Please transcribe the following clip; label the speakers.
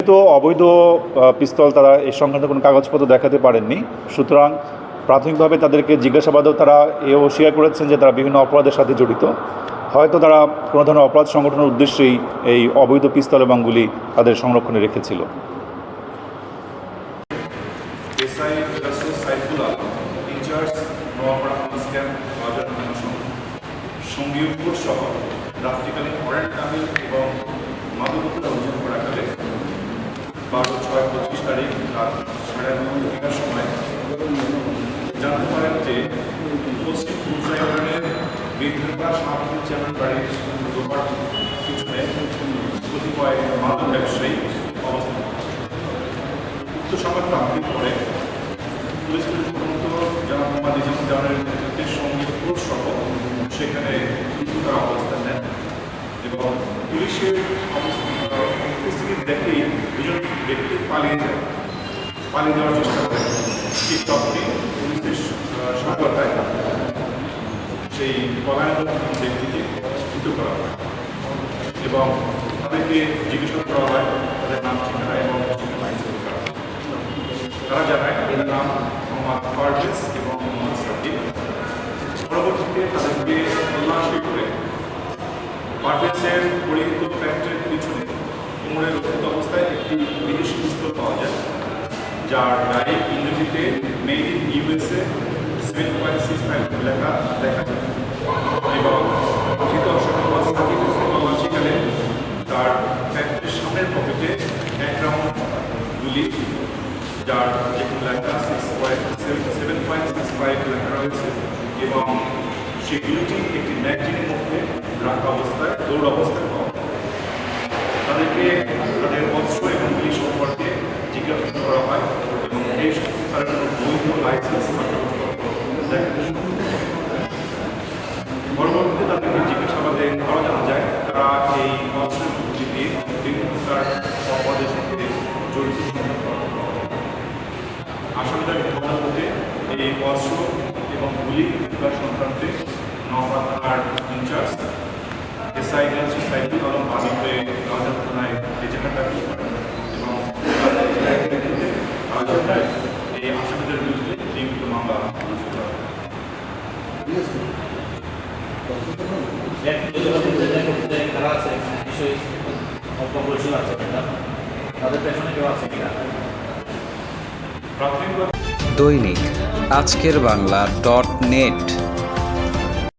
Speaker 1: তো অবৈধ পিস্তল তারা এই সংক্রান্ত কোনো কাগজপত্র দেখাতে পারেননি, সুতরাং প্রাথমিকভাবে তাদেরকে জিজ্ঞাসাবাদেও তারা এও স্বীকার করেছেন যে তারা বিভিন্ন অপরাধের সাথে জড়িত। হয়তো তারা কোনো ধরনের অপরাধ সংগঠনের উদ্দেশ্যেই এই অবৈধ পিস্তল এবং গুলি তাদের সংরক্ষণে রেখেছিল।
Speaker 2: রাত্রিকালীন ওয়ারেন্ট কামিল এবং মাদকতা অভিযান করাকালে 12/6/25 তারিখ রাত 9:30টার সময় জানতে পারেন যে পশ্চিম পূর্বায়নের বৃদ্ধা সাহায্য চেয়ারম্যান বাড়ির দোকান পিছনে কতিপয় মাদক ব্যবসায়ী অবস্থান করছে। উক্ত সংবাদ প্রাপ্তির পরে পুলিশ জনাব মোহাম্মদ নিজামুদ্দিনের নেতৃত্বে সঙ্গীপুর সহ সেখানে তারা অবস্থান নেন এবং পুলিশের উপস্থিতি দেখেই দুজন ব্যক্তি পালিয়ে যাওয়ার চেষ্টা করেন। ঠিক তখনই পুলিশের সহায়তায় সেই পলায়ন ব্যক্তিকে ধৃত করা হয় এবং তাদেরকে জিজ্ঞাসা করা হয় তাদের নাম ঠিকানা এবং করা হয়। তারা জানায় তাদের নাম মোহাম্মদ পারভেজ এবং মোহাম্মদ সাকিব। পরবর্তীতে তাদেরকে তল্লাশি করে পারভেজের পরিহিত প্যান্টের পিছনে কোমরে রক্ষিত অবস্থায় একটি বিদেশি পিস্তল পাওয়া যায়, যার গায়ে ইংরেজিতে মেড ইন ইউএসএ 7.65 লেখা দেখা যায় এবং ধৃত সাকিব তল্লাশিকালে তার প্যান্টের সামনের পকেটে 1 রাউন্ড গুলি, যার যেখানে লেখা 7.65 লেখা রয়েছে এবং সেগুলোটি একটি ম্যাগজিনের মধ্যে রাখা অবস্থায় দৌড় অবস্থায় পাওয়া। তাদেরকে তাদের অস্ত্র এবং গুলি সম্পর্কে জিজ্ঞাসা করা হয় এবং এই তার কোনো বৈধ লাইসেন্স পরবর্তীতে তাদেরকে জিজ্ঞাসাবাদে আরও জানা যায় তারা এই অস্ত্রের গুলি দিয়ে বিভিন্ন প্রকার অপরাধের সাথে জড়িত। আসামিদের ঘটনার মধ্যে এই অস্ত্র এবং গুলি সংক্রান্তে নওগাঁ থানার ইনচার্জ এসআই সোসাইটি এবং বাদীকে নওগাঁ থানায় এজেন্ট দাখিল করেন এবং এই আসামিদের বিরুদ্ধে লিখিত মামলা রুজু করা হয়।
Speaker 3: দৈনিক আজকের বাংলা .net